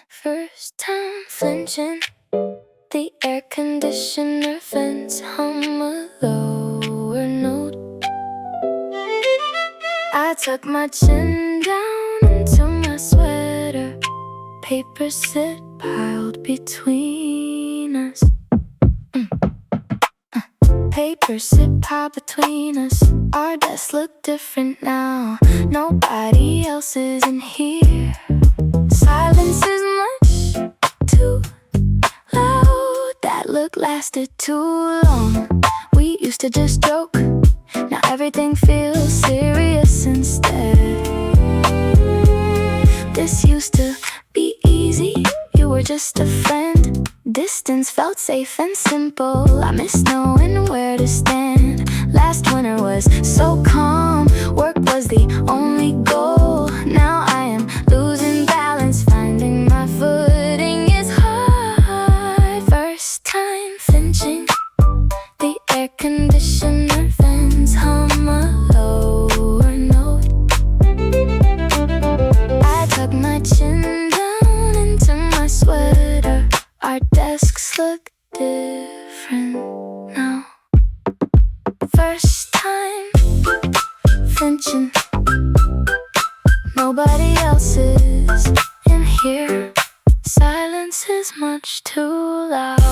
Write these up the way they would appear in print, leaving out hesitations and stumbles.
First time flinching, the air conditioner vents hum a lower note. I tuck my chin down into my sweater. Papers sit piled between us. Papers sit piled between us. Our desks look different now. Nobody else is in here. Silence is much too loud. That look lasted too long. We used to just joke. Now everything feels serious instead. This used to be easy. You were just a friend. Distance felt safe and simple. I miss knowing where to stand. Last winter was so calm. Work was the only goal. Now I am losing balance. Finding my footing is hard. First time flinching, the air conditioner vents hum a lower note. I tuck my chin down into my sweater. Our desks look different now. First time flinching, nobody else is in here. Silence is much too loud.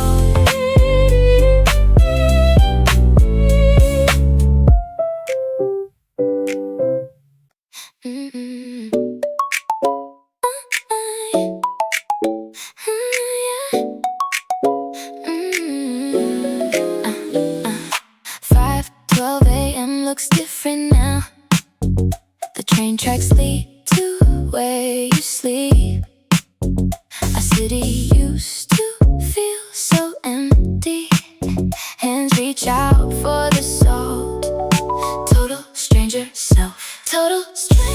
Looks different now. The train tracks lead to where you sleep. Our city used to feel so empty. Hands reach out for the salt. Total stranger self. Total stranger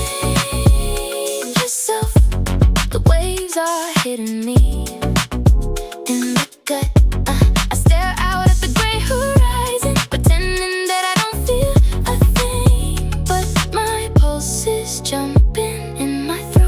self. The waves are hitting me in the gut. I stare out at the gray horizon, pretending that I don't feel a thing. But my pulse is jumping in my throat.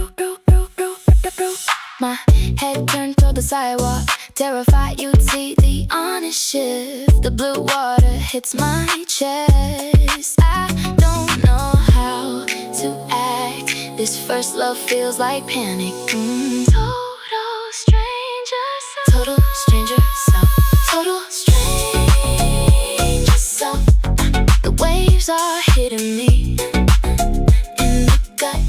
My head turned toward the sidewalk, terrified you'd see the honest shift. The blue water hits my chest. I don't know how to act. This first love feels like panic. Total stranger self. Total stranger self. Total stranger self. The waves are hitting me in the gut.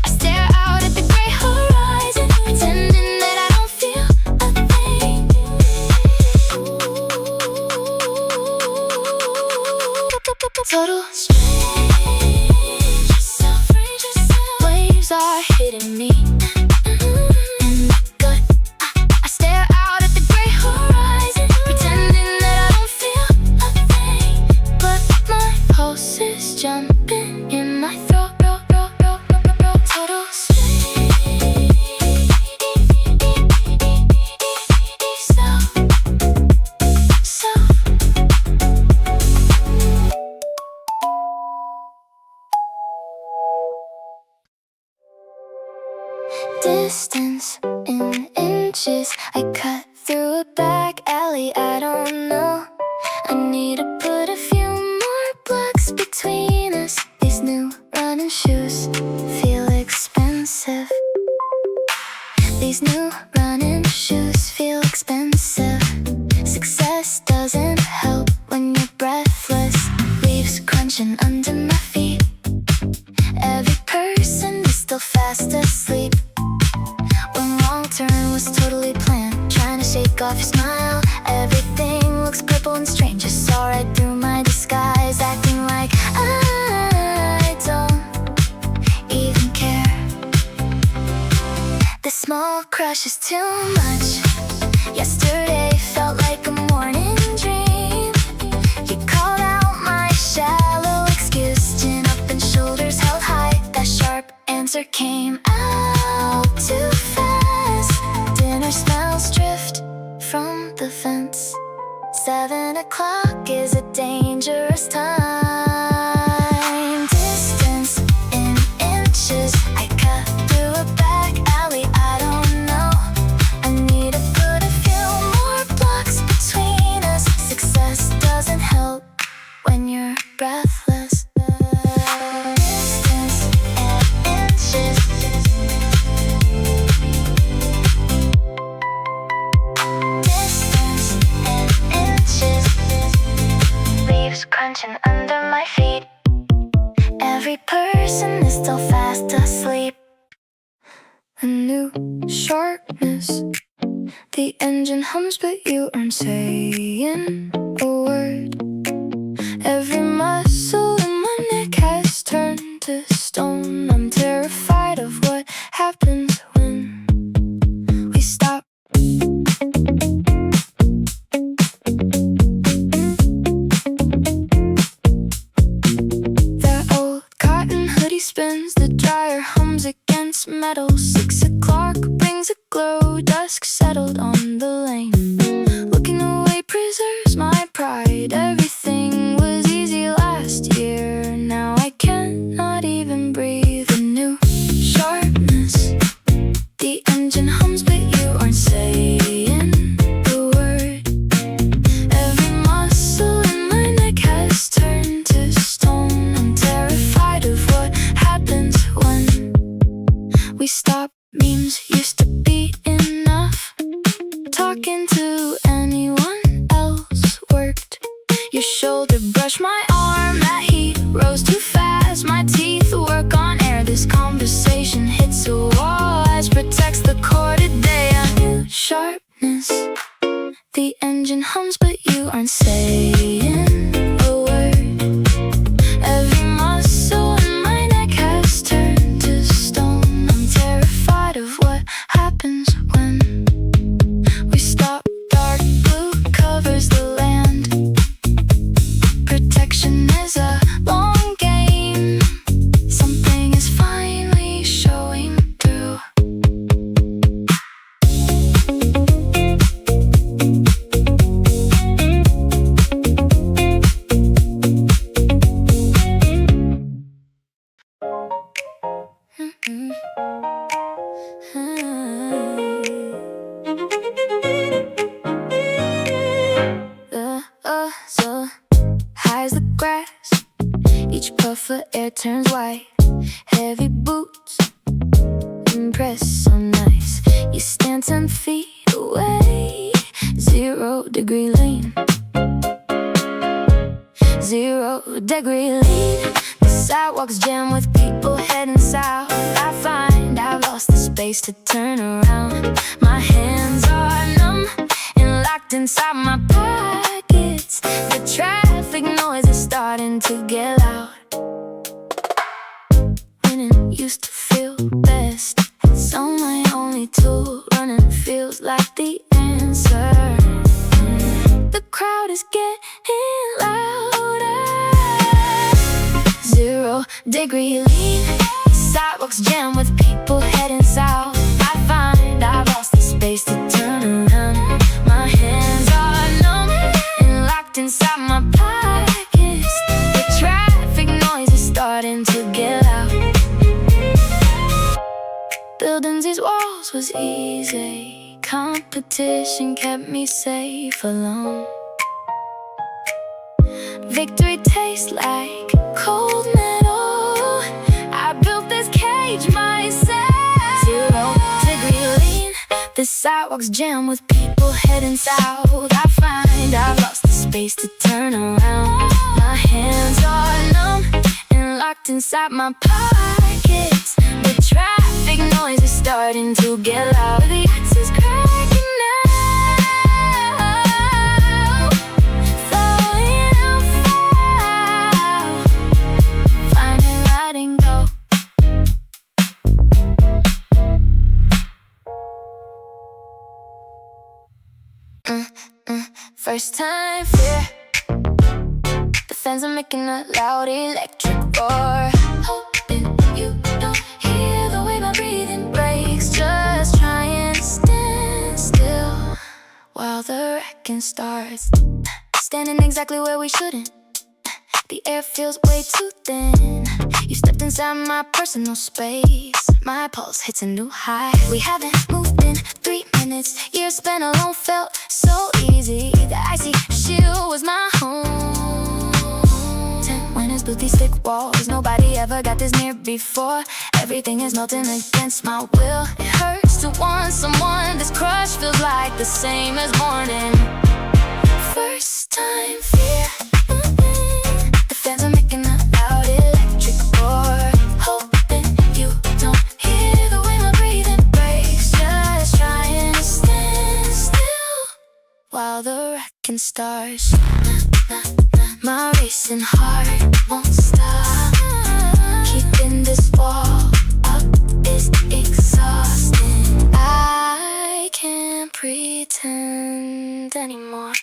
I stare out at the gray horizon, pretending that I don't feel a thing. Total stranger self. Waves are hitting me in the gut. I stare out at the gray horizon, pretending that I don't feel a thing. But my pulse is jumping in my throat. Total stranger self. Distance in inches. I cut through a back alley. I don't know. I need to put a few more blocks between us. These new running shoes feel expensive. These new running shoes feel expensive. Success doesn't help when you're breathless. Leaves crunching under my feet. Every person is still fast asleep. One wrong turn was totally planned. Trying to shake off your smile. Everything looks purple and strange. I saw right through my disguise, acting like I don't even care. This small crush is too much. Yesterday felt like a morning dream. You called out my shallow excuse. Chin up and shoulders held high. That sharp answer came out too fast. Dinner smells drift from the fence. 7 o'clock is a dangerous time. Distance in inches. I cut through a back alley. I don't know. sharpness. The engine hums but you aren't saying a word. Every muscle in my neck has turned to stone. I'm terrified of what happens when we stop. That old cotton hoodie spins, the dryer hums against metal. 6 o'clock brings a glow, dusk settled on the lane. Looking away preserves my pride. Everything was easy last year, now I cannot even breathe. A new sharpness. The engine hums but you aren't saying the word. Every muscle in my neck has turned to stone. I'm terrified of what happens when we stop. Memes used to be enough. Talking to anyone else worked. Your shoulder brushed my arm, that heat rose too fast. My teeth work on air, this conversation hits a wall. As protects the core today, a new sharpness. The engine hums but you aren't saying a word. Every muscle in my neck has turned to stone. I'm terrified of what happens when we stop. Dark blue covers the land. Protection is a long game. Something is finally showing through. So high as the grass, each puff of air turns white. Heavy boots impress so nice. You stand 10 feet away. 0 degree lean. 0 degree lean. The sidewalks jam with people heading south. I find I've lost the space to turn around. My hands are numb and locked inside my pockets. The traffic noise is starting to get loud. When it used to feel best, it's all my only tool. Running feels like the answer. The crowd is getting louder. 0 degree lean. Sidewalks jam with people heading south. I find I've lost the space to turn around. My hands are numb and locked inside my pockets. The traffic noise is starting to get loud. Building these walls was easy. Competition kept me safe alone. Victory tastes like cold metal. I built this cage myself. 0 degree lean. The sidewalks jam with people heading south. I find I've lost the space to turn around. My hands are numb and locked inside my pockets. The traffic noise is starting to get loud. The ice is cracking now. Falling out foul. Finding letting go. First time fear. The fans are making a loud electric roar. Hoping you don't hear the way my breathing breaks. Just try and stand still while the wrecking starts. Standing exactly where we shouldn't. The air feels way too thin. You stepped inside my personal space. My pulse hits a new high. We haven't moved in 3 minutes. Years spent alone felt so easy. The icy shield was my home. 10 winters built these thick walls. Nobody ever got this near before. Everything is melting against my will. It hurts to want someone. This crush feels like the same as morning. First time fear. The fans are making a loud electric roar. Hoping you don't hear the way my breathing breaks. Just can stars. My racing heart won't stop. Keeping this wall up is exhausting. I can't pretend anymore.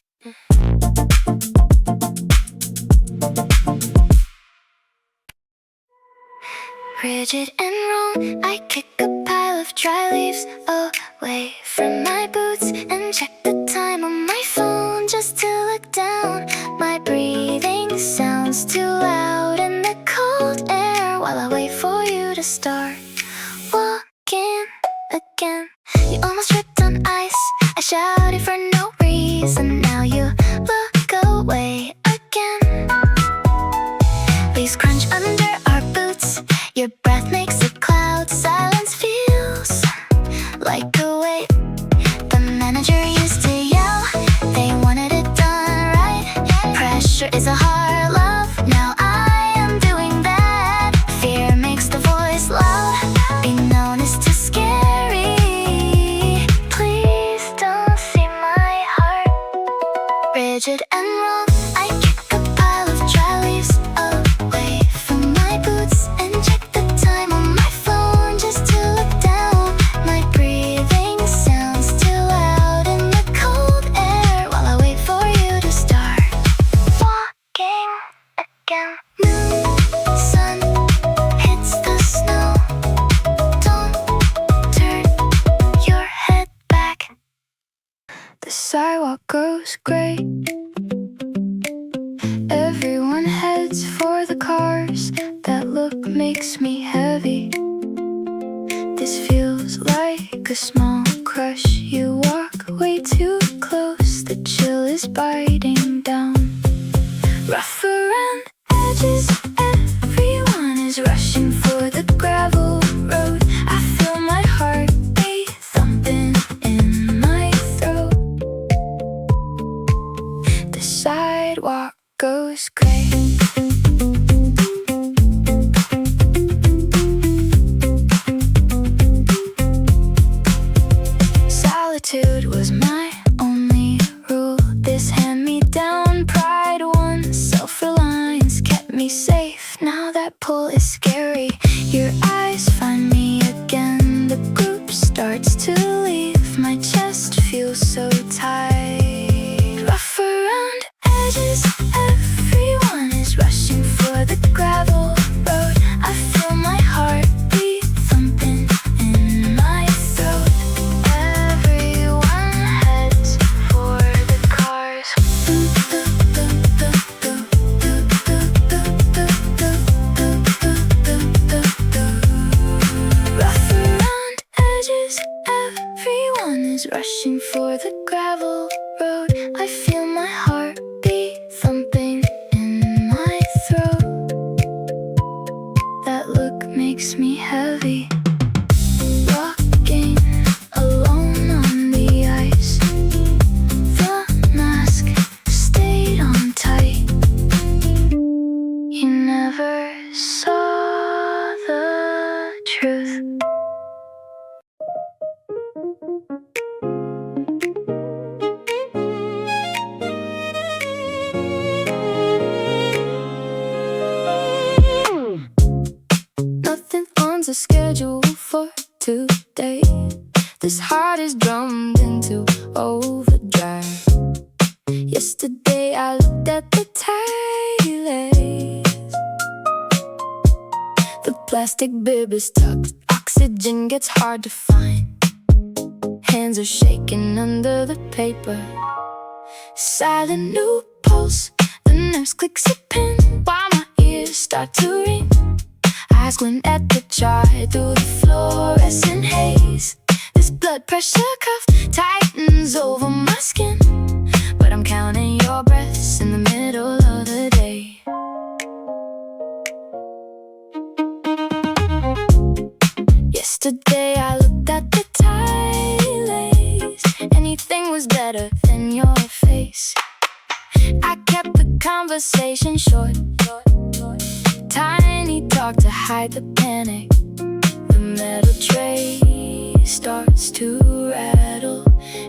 Rigid and wrong, I kick a pile of dry leaves away from my boots and check the time on my phone just to look down. My breathing sounds too loud in the cold air while I wait for you to start walking again. You almost tripped on ice, I shouted for no reason. Now you look away again. Leaves crunch under our boots. Your breath makes a cloud. Silence feels like a weight. The manager used to yell, they wanted it done right. Pressure is a hard love. Now I am doing that. Fear makes the voice loud. Be known is too scary. Please don't see my heart rigid and wrong. I kick a pile of dry leaves away from my boots and check the time on my phone just to look down. My breathing sounds too loud in the cold air while I wait for you to start walking again. Moon, sun hits the snow. Don't turn your head back. The sidewalk goes gray. Everyone heads for the cars. That look makes me heavy. This feels like a small crush. You walk way too close. The chill is biting down. Rough around edges, everyone is rushing for the gravel road. I feel my heartbeat thumping in my throat. The sidewalk goes gray. Solitude was my only rule. This hand-me-down pride won. Self-reliance kept me safe. Now that pull is scary. Your eyes find me again. The group starts to leave. My chest feels so tight. Rough around edges, everyone is rushing for the gravel road. I feel my heartbeat thumping in my throat. Everyone heads for the cars. Rough around edges, everyone is rushing for the gravel road. I feel my heartbeat thumping in my throat. That look makes me heavy. Walking alone on the ice. The mask stayed on tight. You never saw the truth. Nothing on the schedule for today. This heart is drummed into overdrive. Yesterday I looked at the taillights. The plastic bib is tucked. Oxygen gets hard to find. Hands are shaking under the paper. Silent new pulse. The nurse clicks a pin while my ears start to ring. Eyes squint at the chart through the fluorescent haze. This blood pressure cuff tightens over my skin, but I'm counting your breaths in the middle of the day. Yesterday I looked at the taillights. Anything was better than your face. I kept the conversation short. Tiny talk to hide the panic. The metal tray starts to rattle.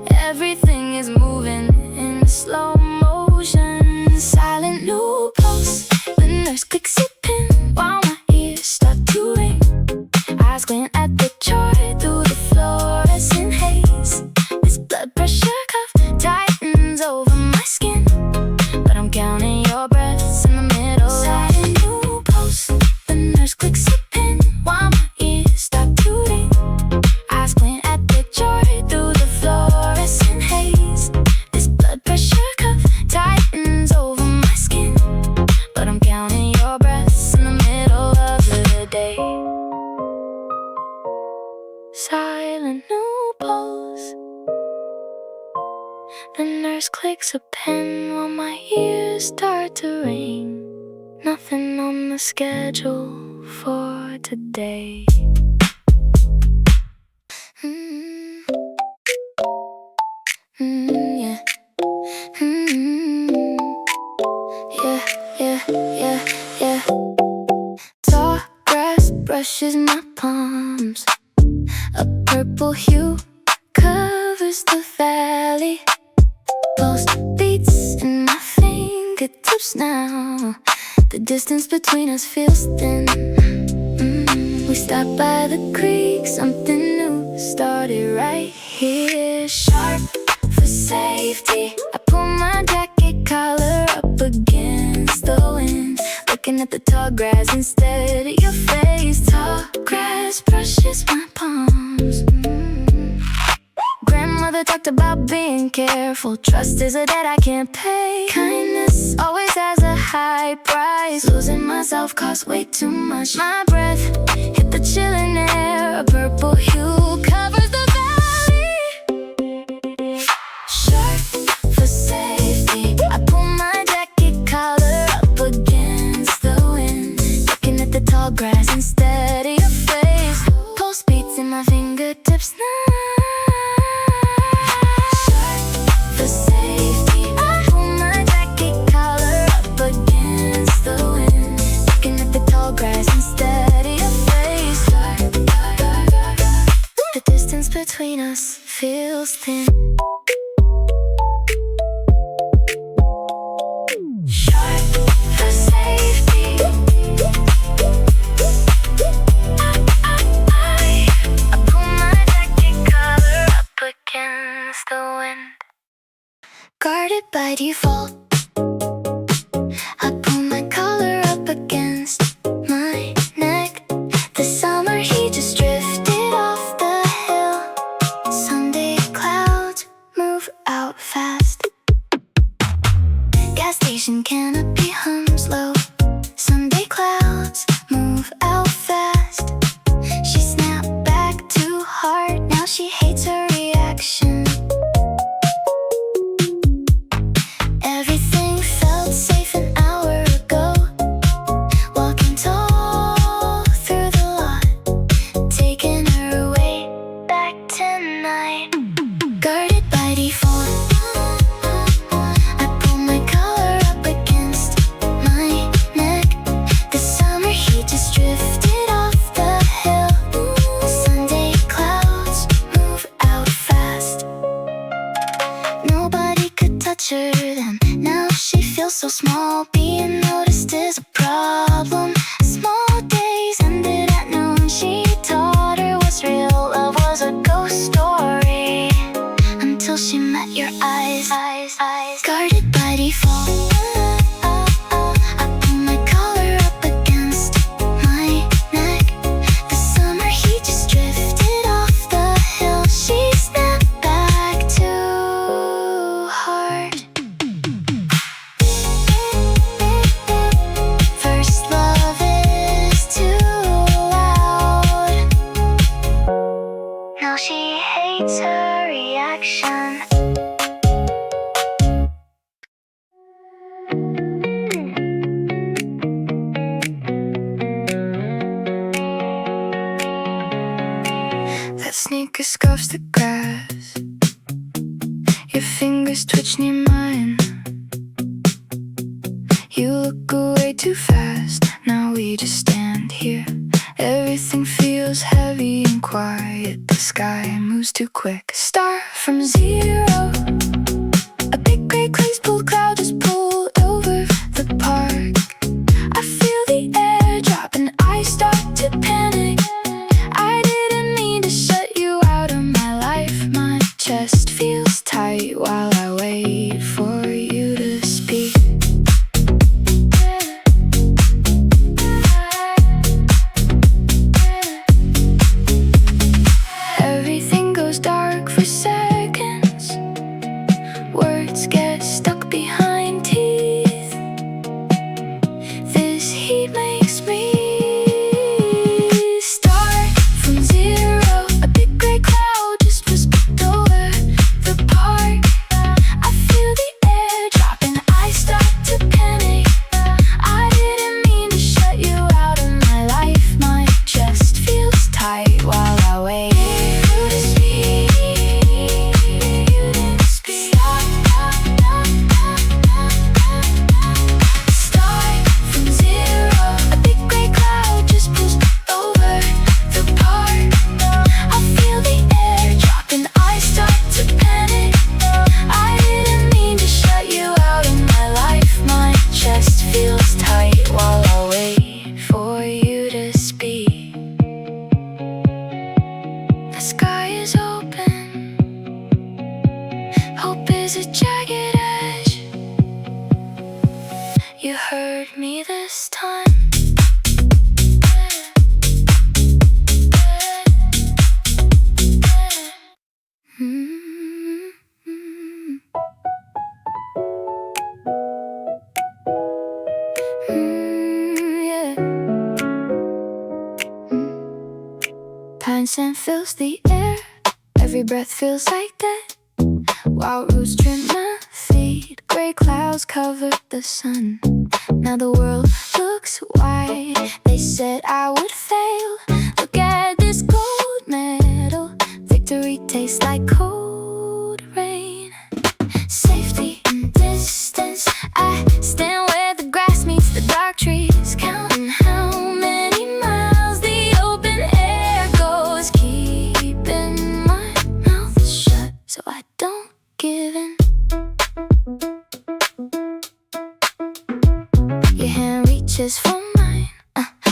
Everything is moving in slow motion. pulse. The nurse clicks a pin while my ears start to ring. Eyes glint at the chart through the fluorescent haze. This blood pressure cuff tightens over my skin, but I'm counting your breaths in the middle of a new pulse. The nurse clicks a pin while my ears start to ring. Eyes glint at the chart through the fluorescent haze. This blood pressure cuff tightens over my skin, but I'm counting your breaths in the middle of the day. Silent new pulse. The nurse clicks a pen while my ears start to ring. Nothing on the schedule for today. Yeah. Yeah. Tall grass brushes my palms. A purple hue covers the valley. Pulse beats in my fingertips now. The distance between us feels thin. We stopped by the creek, something new started right here. Sharp for safety, I pull my jacket collar up against the wind, looking at the tall grass instead of your face. Tall grass brushes my palms. Grandmother talked about being careful. Trust is a debt I can't pay. Kindness always has a high price. Losing myself costs way too much. My breath hit the chilling air. A purple hue covers the valley. Sharp for safety, I pull my jacket collar up against the wind, looking at the tall grass instead of your face. Pulse beats in my fingertips now. Between us feels thin. Sharp for safety. I pull my jacket collar up against the wind. Guarded by default, I pull my collar up against my neck. The summer heat just drifted off the out fast. Gas station canopy hums low. Sunday clouds move out fast. She snapped back too hard. Now she hates her reaction. Everything felt safe an hour ago. Walking tall through the lot, taking her away back tonight. Guarded by default, I pull my collar up against my neck. The summer heat just drifted off the hill. Sunday clouds move out fast. Nobody could touch her then. Now she feels so small. Being noticed is a problem. Small days ended at noon. She taught her what's real love was a ghost story, until she met your eyes. Guarded by default, I pull my collar up against my neck. The summer heat just drifted off the hill. She snapped back too hard. First love is too loud. Now she hates her reaction. That sneaker scuffs the grass. Your fingers twitch near mine. You look away too fast. Now we just stand here. Everything feels heavy and quiet. The sky moves too quick. Start from zero. A big gray clay pool cloud just pulled over the park. chest feels tight while I wait for you to speak. Everything goes dark for seconds. Words get stuck behind teeth. This heat makes me start from zero. A big gray cloud just whispered over the park. I feel the air dropping, I start to panic. I didn't mean to shut you out of my life. My chest feels tight while I wait. A jagged edge. You heard me this time. Yeah. Pine scent fills the air. Every breath feels like that. Wild roots trim my feet. Gray clouds covered the sun. Now the world looks white. They said I would fail. Look at this gold medal. Victory tastes like cold rain. Safety and distance. I stand where the grass meets the dark trees, counting how many miles the open air goes, keeping my mouth shut so I don't give in. Your hand reaches for mine.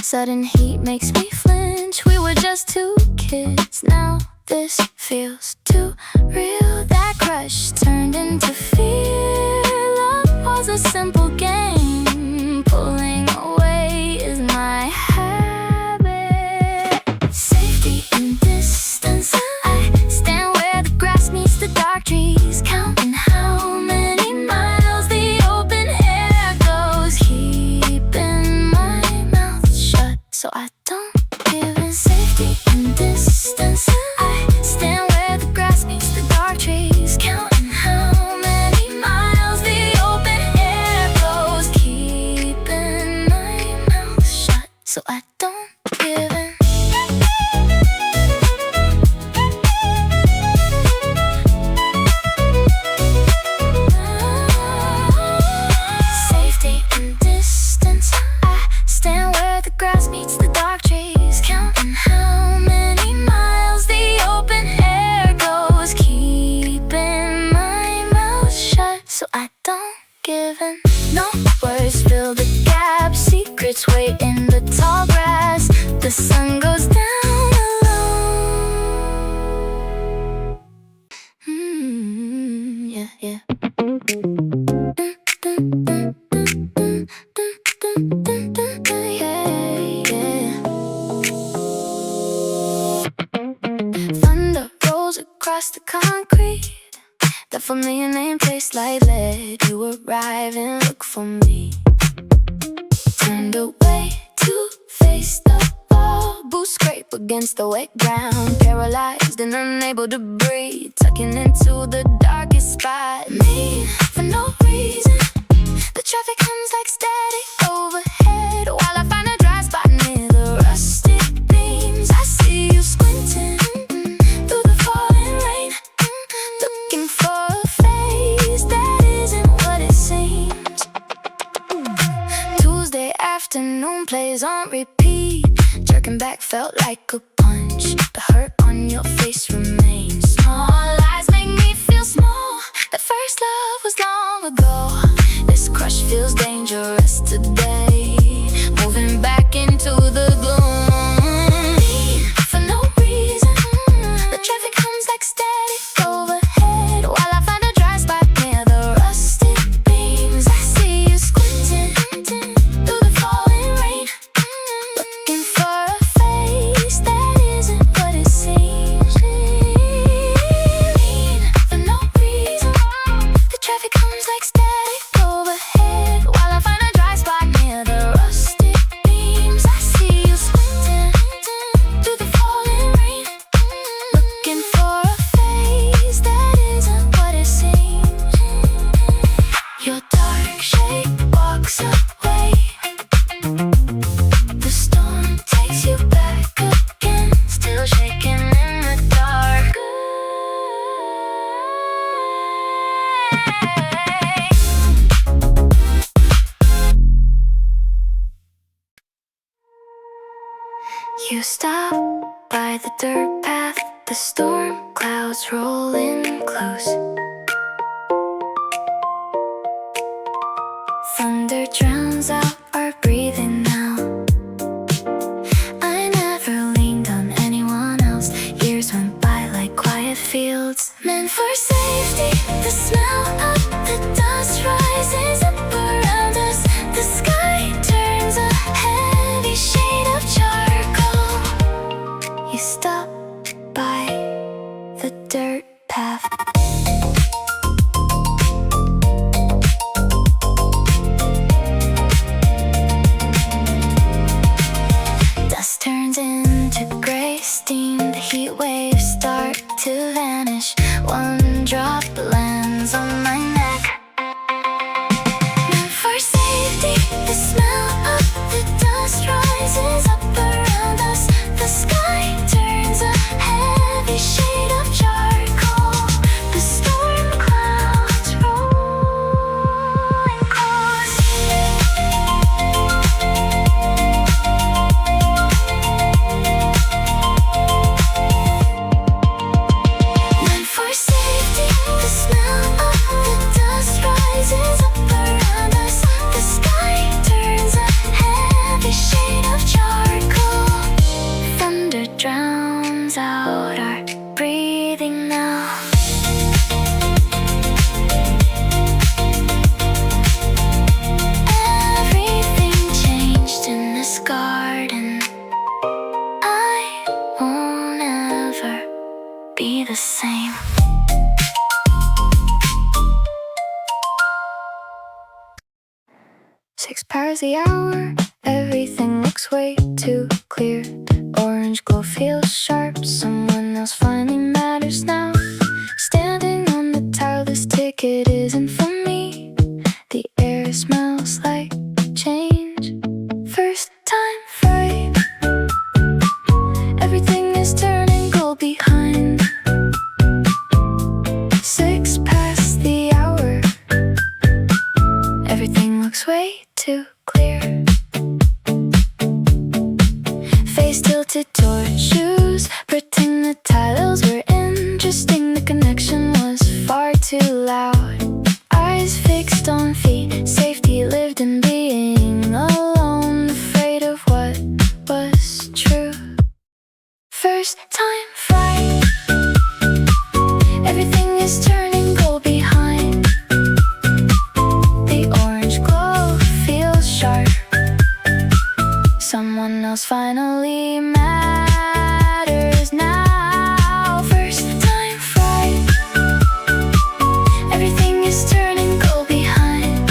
Sudden heat makes me flinch. We were just two kids. Now this feels too real. That crush turned into fear. Love was a simple game. Pulling away is my habit. Safety and distance. I stand where the grass meets the dark trees, counting how many miles the open air goes, keeping my mouth shut so I don't give in. Safety and distance. I stand where the grass meets the dark trees, counting how many miles the open air goes, keeping my mouth shut so I don't give in. Safety and distance. I stand where the grass meets the dark trees, counting how many miles the open air goes, keeping my mouth shut so I don't give in. No words fill the gap. Secrets wait in the tall grass. The sun goes down alone. Yeah, yeah. Thunder rolls across the concrete. The familiar name tastes like lead. You arrive and look for me. Turned away to face the wall. Boots scrape against the wet ground. Paralyzed and unable to breathe. Tucking into the darkest spot. Me for no reason. The traffic hums like static overhead while I find a dry spot near the rusted beams. I see you squinting through the falling rain, looking for a face that isn't what it seems. Tuesday afternoon plays on repeat. Jerking back felt like a punch. The hurt on your face remains. Small lies make me feel small. The first love was long ago. This crush feels dangerous today. Moving back into the gloom. For no reason. The traffic hums like static overhead stop by the dirt path, the storm clouds rolling close. Thunder drowns out our breathing now. I never leaned on anyone else. Years went by like quiet fields meant for safety. The smell of the dust rises up around us. The sky turns a heavy shade of charcoal. You stop by the dirt path. Dust turns into gray steam. The heat waves start to vanish. One drop lands on my neck. Meant for safety. The smell of the dust rises up around us. The sky turns a heavy shade of charcoal. The storm clouds rolling close. Meant for safety. The smell of the dust rises up around us. The sky turns a heavy shade of charcoal. Thunder drowns out our breathing now. Everything changed in this garden. I won't ever be the same. Six pairs the hour, everything looks way too clear. Orange glow feels sharp, someone else finally matters now. Standing on the tile, this ticket isn't for me. The air smells like change. First time fright. Everything is turning gold behind. Six past the hour, everything looks way too clear. Face tilted toward shoes, pretend the tiles were interesting. The connection was far too loud. Eyes fixed on feet, safety lived in being alone, afraid of what was true. First time fright. Everything is turning gold behind. The orange glow feels sharp. Someone else finally matters now. First time fright. Everything is turning gold behind.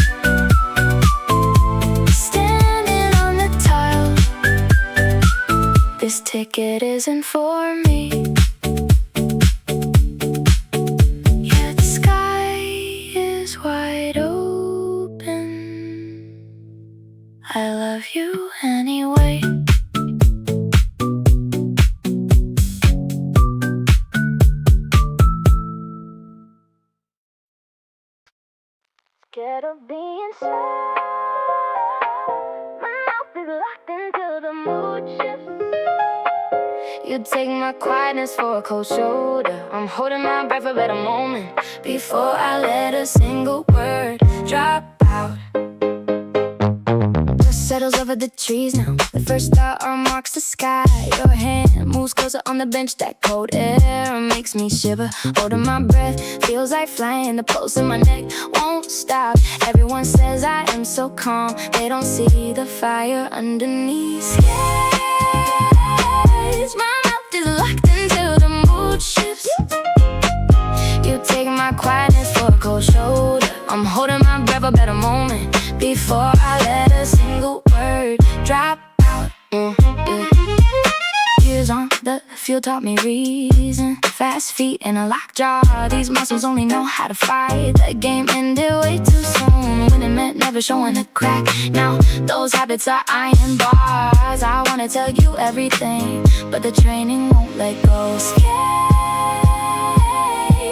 Standing on the tile. This ticket isn't for me. Yeah, the sky is wide open. I love you anyway. Scared of being sad. My mouth is locked until the mood shifts. You take my quietness for a cold shoulder. I'm holding my breath for a better moment before I let a single word drop out. Dust settles over the trees now. The first star marks the sky. Your hand moves closer on the bench. That cold air makes me shiver. Holding my breath feels like flying. The pulse in my neck won't stop. Everyone says I am so calm. They don't see the fire underneath. Scared. My mouth is locked until the mood shifts. You take my quietness for a cold shoulder. I'm holding my breath for a better moment before I let a single word drop out. Years on the field taught me reason. Fast feet and a lockjaw. These muscles only know how to fight. The game ended way too soon when it meant never showing a crack. Now those habits are iron bars. I wanna tell you everything, but the training won't let go. Scared.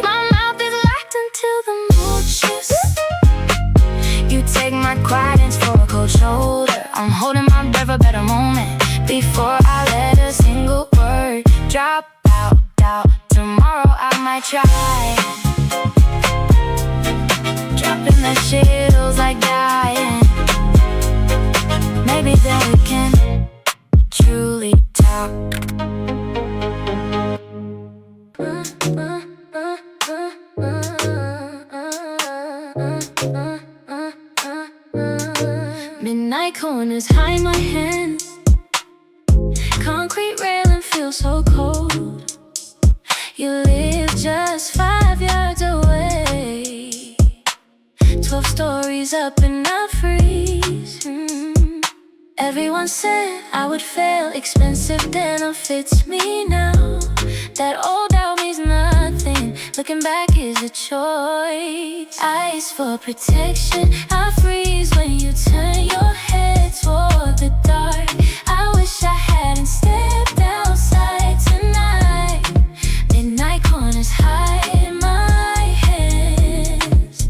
My mouth is locked until the mood shifts. You take my quietness for a cold shoulder. I'm holding my breath for a better moment before I let a single try. Dropping the shields like dying. Maybe then we can truly talk. Midnight corners hide my hands. Concrete railing feels so cold. You live just 5 yards away. 12 stories up and I freeze. Everyone said I would fail. Expensive denim fits me now. That old doubt means nothing. Looking back is a choice. Ice for protection. I freeze when you turn your head toward the dark. I wish I hadn't stepped outside tonight. Midnight corners hide my hands.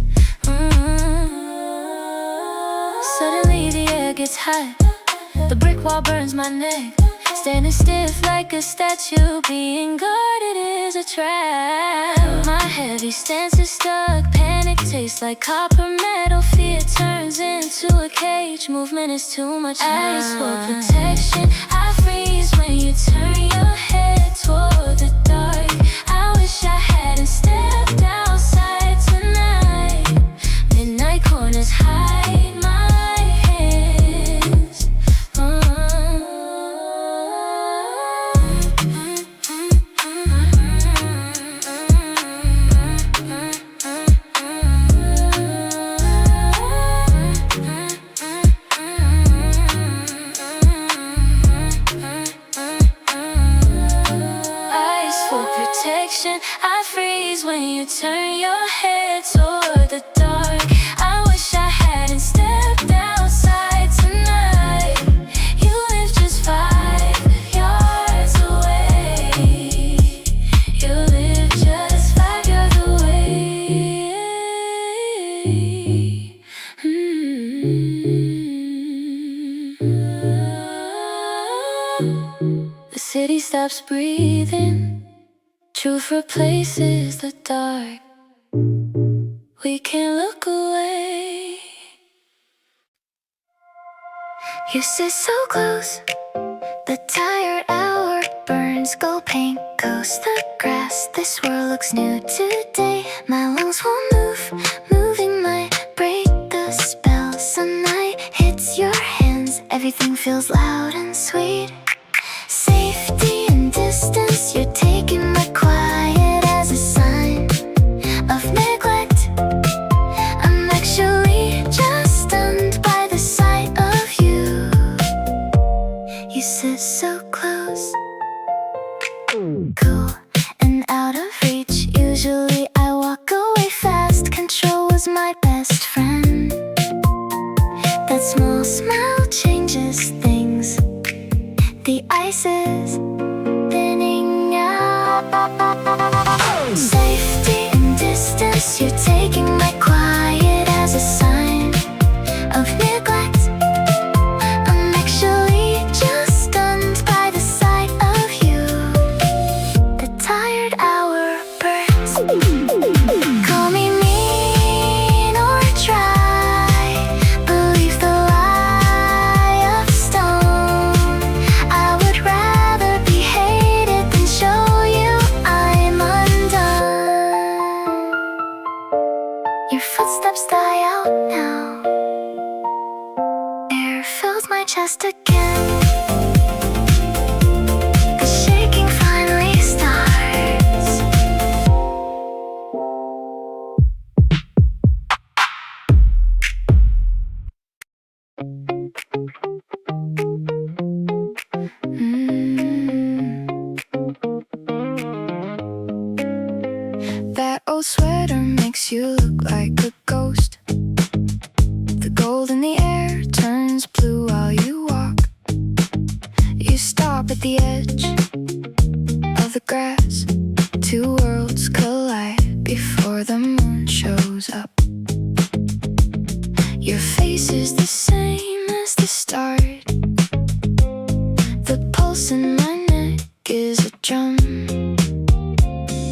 Suddenly the air gets hot. The brick wall burns my neck. Standing stiff like a statue. Being guarded is a trap. My heavy stance is stuck. Panic tastes like copper metal. Fear turns into a cage. Movement is too much. Ice for protection. I freeze when you turn your head toward the dark. I wish I hadn't stepped outside tonight. Midnight corners hide my hands. I freeze when you turn your head toward the dark. I wish I hadn't stepped outside tonight. You live just 5 yards away. You live just 5 yards away. The city stops breathing. Truth replaces the dark. We can't look away. You sit so close. The tired hour burns gold paint. Ghost the grass. This world looks new today. My lungs won't move. Moving might break the spell. Sunlight hits your hands. Everything feels loud and sweet. Safety and distance. You're taking my quiet as a sign of neglect. I'm actually just stunned by the sight of you. You sit so close, cool and out of reach. Usually I walk away fast. Control was my best friend. That small smile changes things. The ice is thinning out. Safety and distance. You're taking my quiet as a sign of neglect. I'm actually just stunned by the sight of you. The tired hour burns. Call me mean or try. Believe the lie of stone. I would rather be hated than show you I'm undone. Your footsteps die out now. Air fills my chest again. The shaking finally starts. That old sweater makes you look like a ghost. The gold in the air turns blue while you walk. You stop at the edge of the grass. Two worlds collide before the moon shows up. Your face is the same as the start. The pulse in my neck is a drum.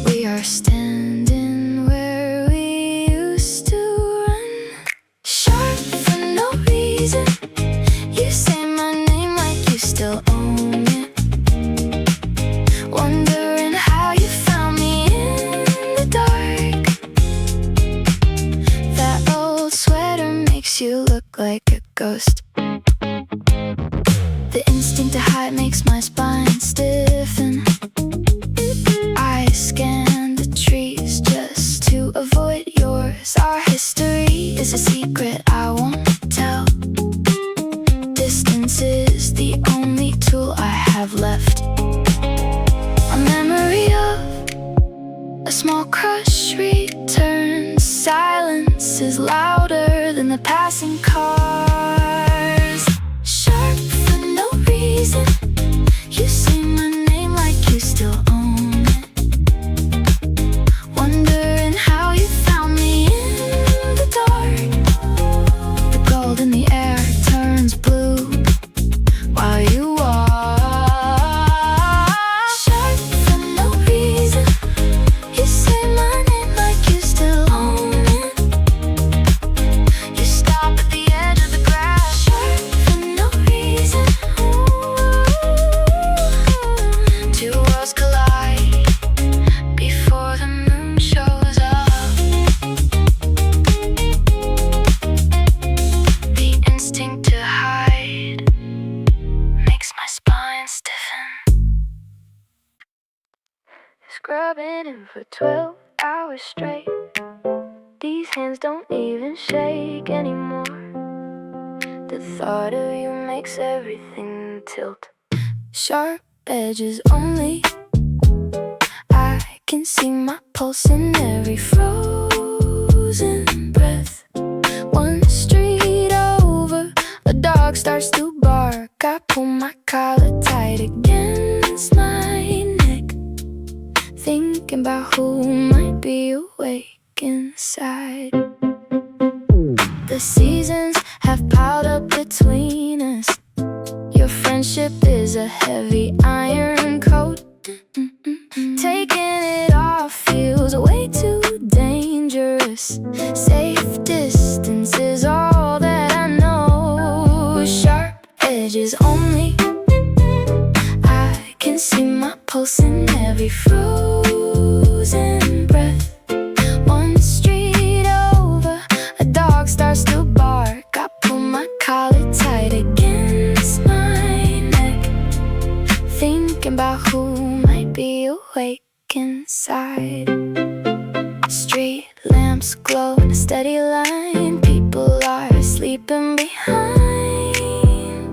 We are standing ghost. The instinct to hide makes my spine stiffen. I scan the trees just to avoid yours. Our history is a secret I won't tell. Distance is the only tool I have left. A memory of a small crush returns. Silence is louder than the passing cars. Sharp for no reason, you say my name like you still own it. Wondering how you found me in the dark. The gold in the air turns blue while you walk. Sharp for no reason, you say my name like you still own it. You stop at the edge of the grass. Sharp for no reason. Two worlds collide before the moon shows up. The instinct to hide makes my spine stiffen. Scrubbing in for 12 hours straight. These hands don't even shake anymore. The thought of you makes everything tilt. Sharp edges only. I can see my pulse in every frozen breath. One street over, a dog starts to bark. I pull my collar tight against my neck, thinking about who might be awake inside. The seasons have piled up between us. Your friendship is a heavy iron coat. Taking it off feels way too dangerous. Safe distance is all that I know. Sharp edges only. I can see my pulse in every frozen breath. One street over, a dog starts to bark. I pull my collar tight against my neck, thinking about who might be awake inside. Street lamps glow in a steady line. People are sleeping behind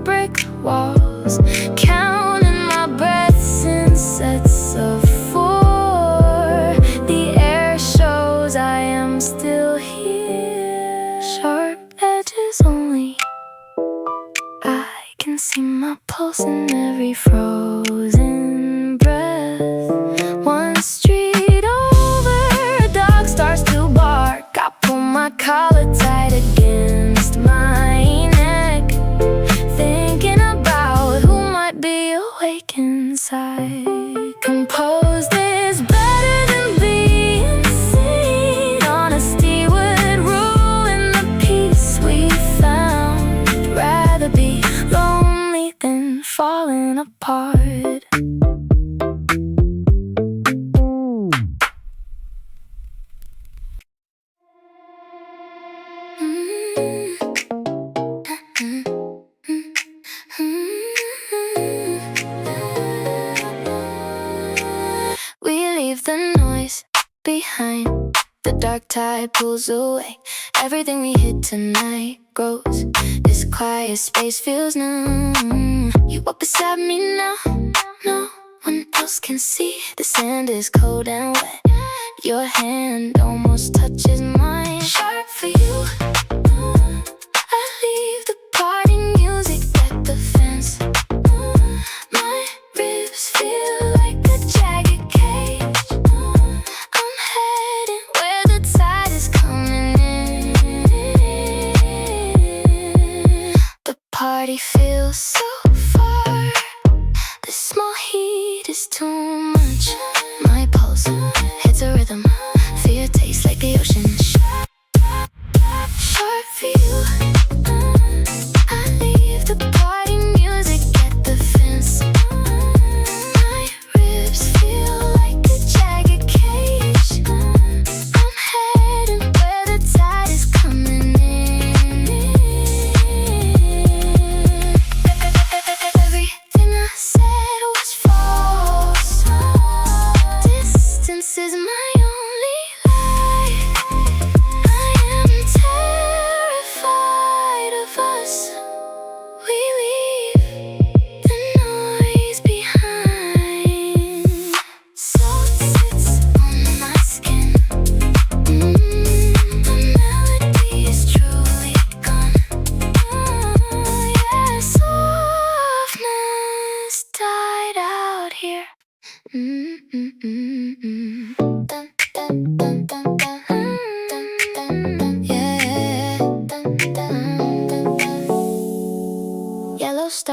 brick walls, counting my breaths in sets of 4. The air shows I am still here. Sharp edges only. I can see my pulse in every frozen breath. One street over, a dog starts to bark. I pull my collar tight against my neck, thinking about who might be awake inside. Composed is better than being seen. Honesty would ruin the peace we found. Rather be lonely than falling apart. We leave the noise behind. The dark tide pulls away. Everything we hit tonight grows. This quiet space feels new. You walk beside me now. No one else can see. The sand is cold and wet. Your hand almost touches mine. Sharp for you. I leave the party music at the fence. My ribs feel like a jagged cage. I'm heading where the tide is coming in. The party feels so far. This small heat is too much. My pulse hits a rhythm. Fear tastes like the ocean.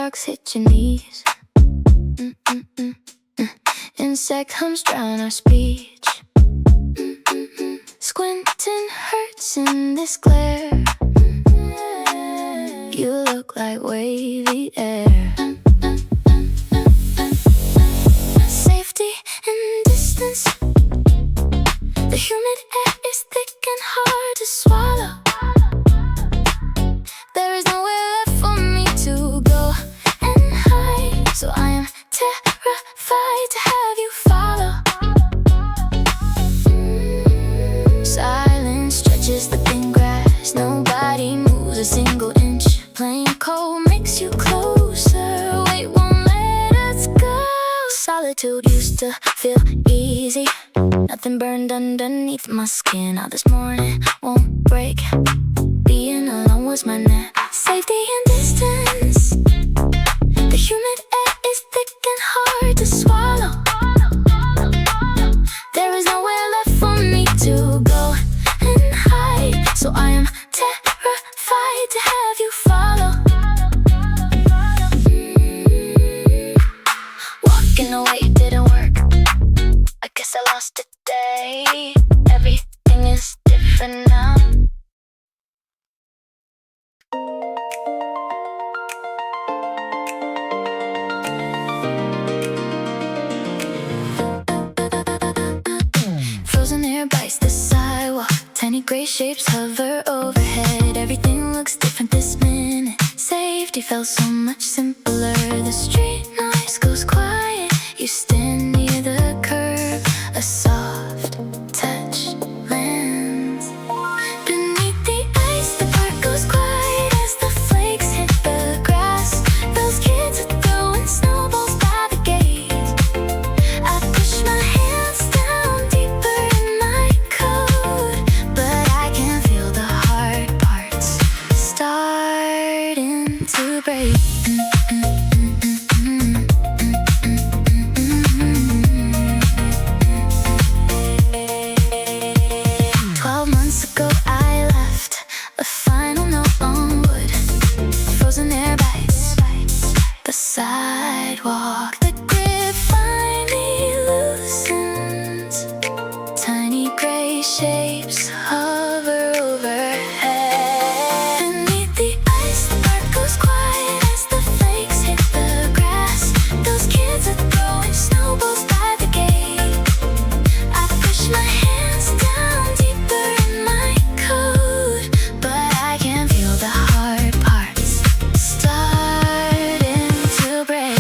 rocks hit your knees. Insect hums drown our speech. Squinting hurts in this glare. You look like wavy air. Safety and distance. The humid air is thick and hard to swallow. There is nowhere left for me to go and hide, so I am terrified to have you follow. Silence stretches the thin grass. Nobody moves a single inch. Playing cold makes you closer. Weight won't let us go. Solitude used to feel easy. Nothing burned underneath my skin. All this morning won't break. Being alone was my net. Safety and distance. The humid air is thick and hard to swallow. There is nowhere left for me to go and hide, so I am terrified to have you follow. Walking away didn't work. I guess I lost a day. Everything is different now. Frozen air bites the sidewalk. Tiny gray shapes hover overhead. Everything looks different this minute. Safety felt so much simpler. The street noise goes quiet. You stand near the curb. A soft touch lands beneath the ice. The park goes quiet as the flakes hit the grass. Those kids are throwing snowballs by the gate. I push my hands down deeper in my coat, but I can feel the hard parts starting to break. 12 months ago I left a final note on wood. Frozen air bites the sidewalk. The grip finally loosens. Tiny gray shapes hover overhead. Beneath the ice, the park goes quiet as the flakes hit the grass. Those kids are throwing snowballs by the gate. I push my hands down deeper in my coat, but I can feel the hard parts starting to break.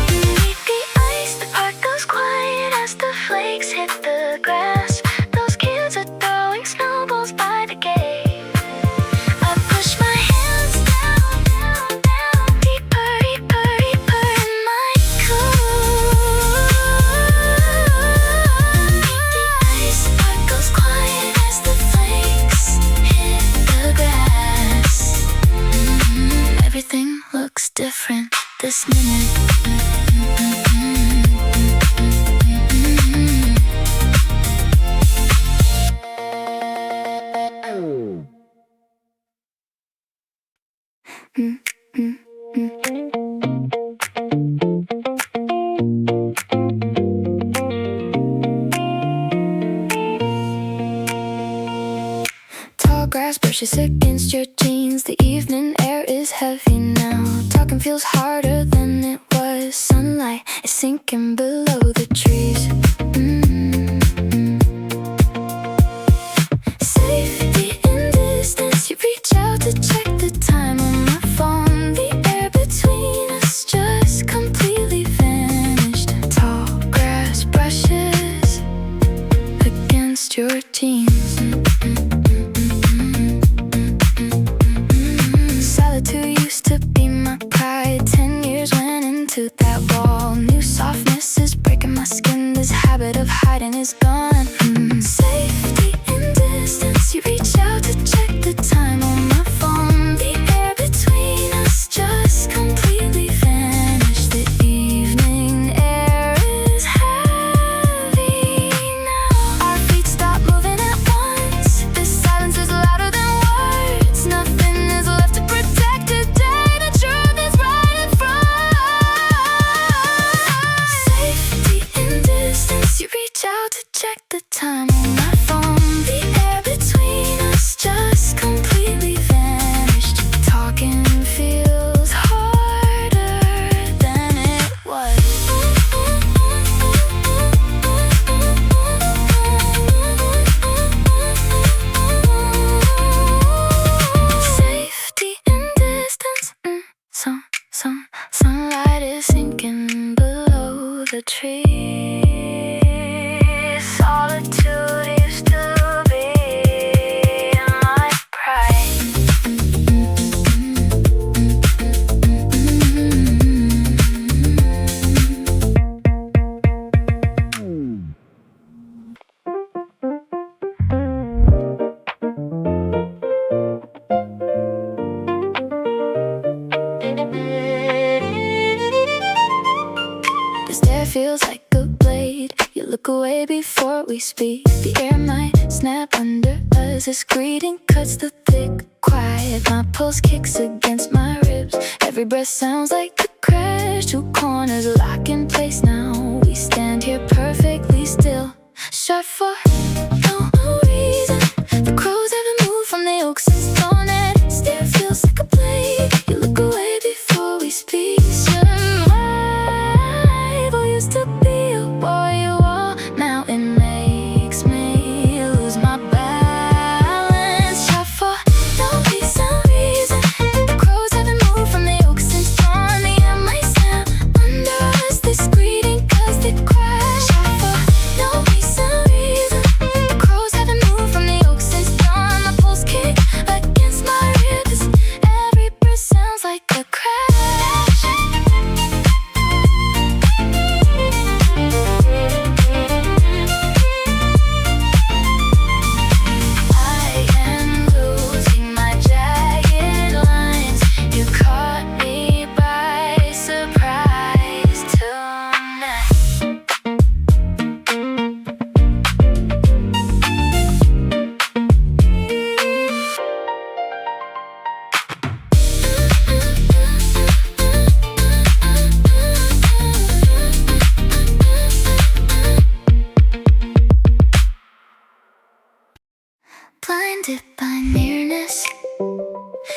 Beneath the ice, the park goes quiet as the flakes hit the grass. Those kids are throwing snowballs by the gate. I push my hands down, deeper, deeper, deeper in my coat. Beneath the ice, the park goes quiet as the flakes hit the grass. Everything looks different this minute. Tall grass brushes against your jeans. The evening air is heavy now. Talking feels harder than it was. Sunlight is sinking below the trees. Safety and distance. You reach out to check the time on my phone. The air between us just completely vanished. Tall grass brushes against your jeans. Solitude used to be my pride. 10 years went into that wall. New softness is breaking the trees. Solitude used to be my pride. Your stare feels like a blade. You look away before we speak. The air might snap under us as greeting cuts the thick quiet. My pulse kicks against my ribs. Every breath sounds like the crash. Two corners lock in place now. We stand here perfectly still, shut for no reason. The crows haven't moved from the oak since dawn. That stare feels like a blade. You look away before we speak. Survival used to be a war you wall. Now it makes me lose my balance. Shot for no decent reason. The crows haven't moved from the oak since dawn. The air might snap under us. This greeting cause they crash. Shot for no decent reason. The crows haven't moved from the oak since dawn. My pulse kick against my ribs. Every breath sounds like a crash. I am losing my jagged lines. You caught me by surprise tonight. Blinded by nearness,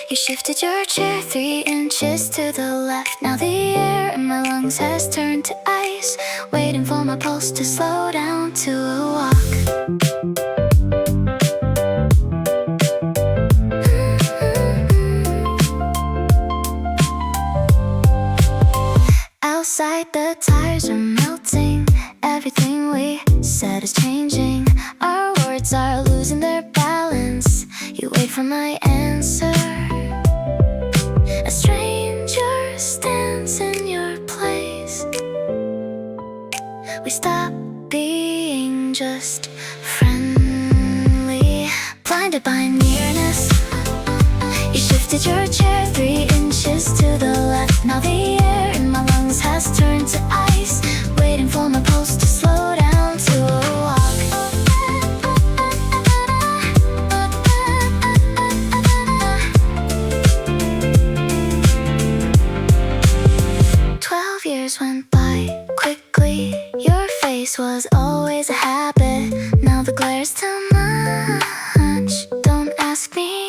you shifted your chair 3 inches to the left. Now the air in my lungs has turned to ice, waiting for my pulse to slow down to a walk. Outside the tires are melting. Everything we said is changing. Our words are losing their balance. You wait for my answer. A stranger stands in your place. We stop being just friendly. Blinded by nearness, you shifted your chair 3 inches to the left. Now the air in my lungs has turned to ice, waiting for my pulse to slow down to a walk. 12 years went by quickly. Your face was always a habit. Now the glare's too much. Don't ask me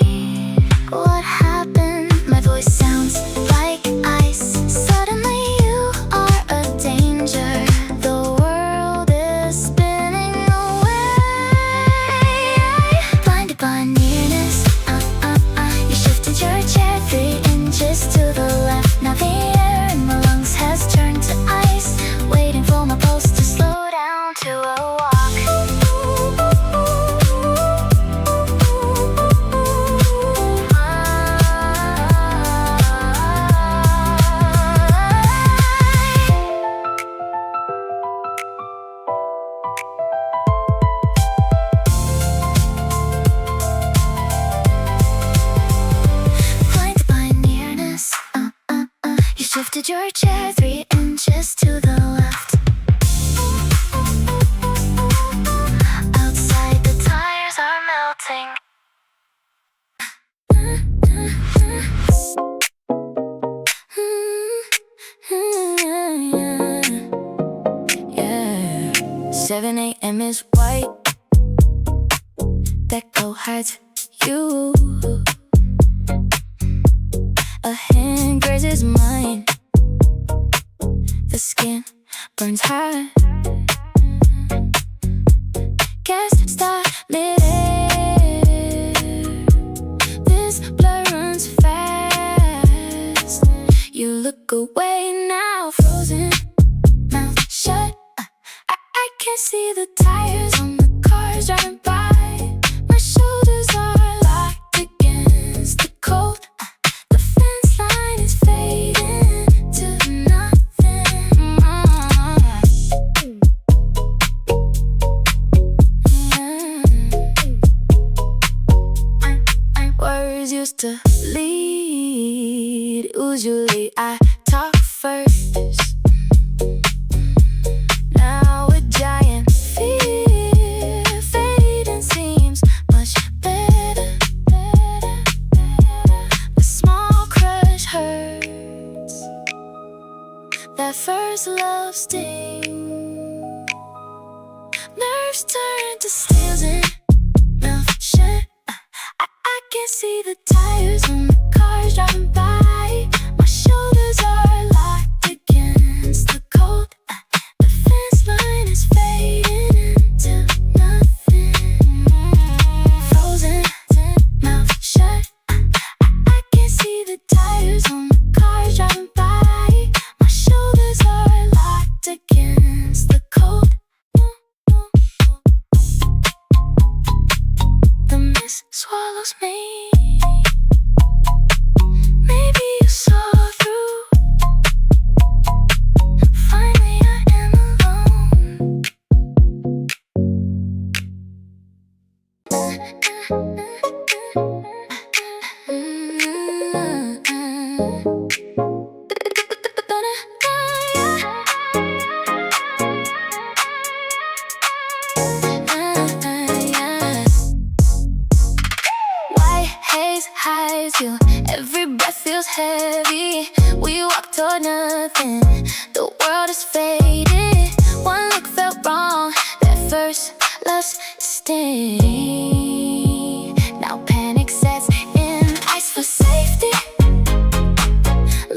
what happened. My voice sounds like ice. Suddenly you are a danger. The world is spinning away. Blinded by nearness, you shifted your chair 3 inches to the left. Now the air in my lungs has turned to ice, waiting for my pulse to slow down to a walk. Blinded by nearness, you shifted your chair 3 inches to the left. Outside the tires are melting. Yeah. 7 a.m. is white. That coat hides you. A hand grazes mine. The skin burns hot. Gas stop lit air. This blood runs fast. You look away now, frozen, mouth shut. can see the tires on the cars driving by. My shoulders are locked against the cold. The fence line is fading to nothing. Words used to lead. Usually I talk first. Now a giant fear fading seems much better. The small crush hurts. That first love sting. Nerves turn to steels and mouth shut. I can see the tires on the cars driving by. My shoulders are locked against the cold. The fence line is fading into nothing. Frozen, mouth shut. I can see the tires on the cars driving by. My shoulders are locked against the cold. The mist swallows me. Maybe you saw through. Finally I am alone. White haze hides you. Every breath feels heavy. We walk toward nothing. The world is faded. One look felt wrong. That first love's sting. Now panic sets in. Ice for safety.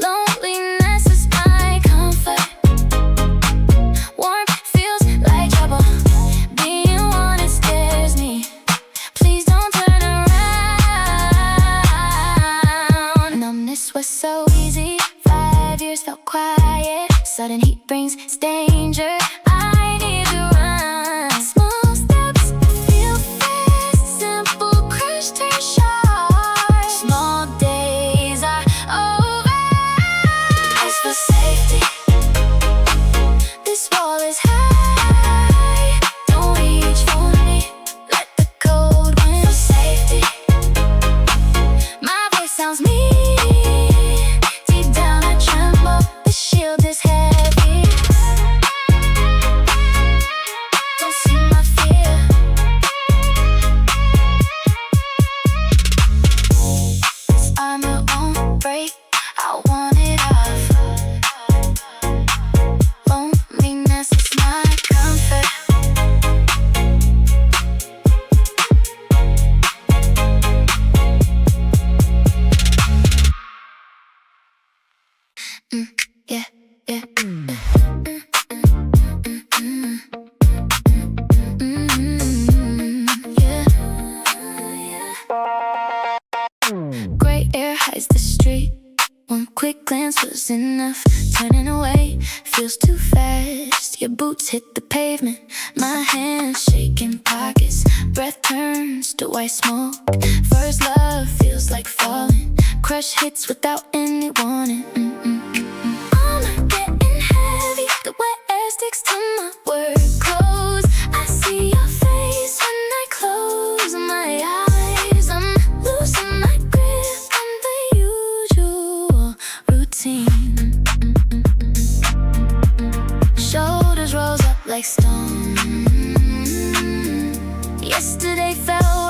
Loneliness is my comfort. Warmth feels like trouble. Being wanted scares me. Please don't turn around. Numbness was so easy. 5 years felt quiet. Sudden heat brings danger. I need to run. Small steps feel fast. Simple crush turn sharp. Small days are over. As for safety, this wall is high. Don't reach for me. Let the cold wind for safety. My voice sounds mean. Deep down I tremble. The shield is heavy. Don't see my fear. This armor won't break. I want it off. Loneliness is my comfort. Yeah, yeah. Gray air hides the street. One quick glance was enough. Turning away feels too fast. Your boots hit the pavement. My hands shaking pockets. Breath turns to white smoke. First love feels like falling. Crush hits without any warning. Armor getting heavy. The wet air sticks to my work clothes. I see your face when I close my eyes. I'm losing my grip on the usual routine. Shoulders rose up like stone. Yesterday felt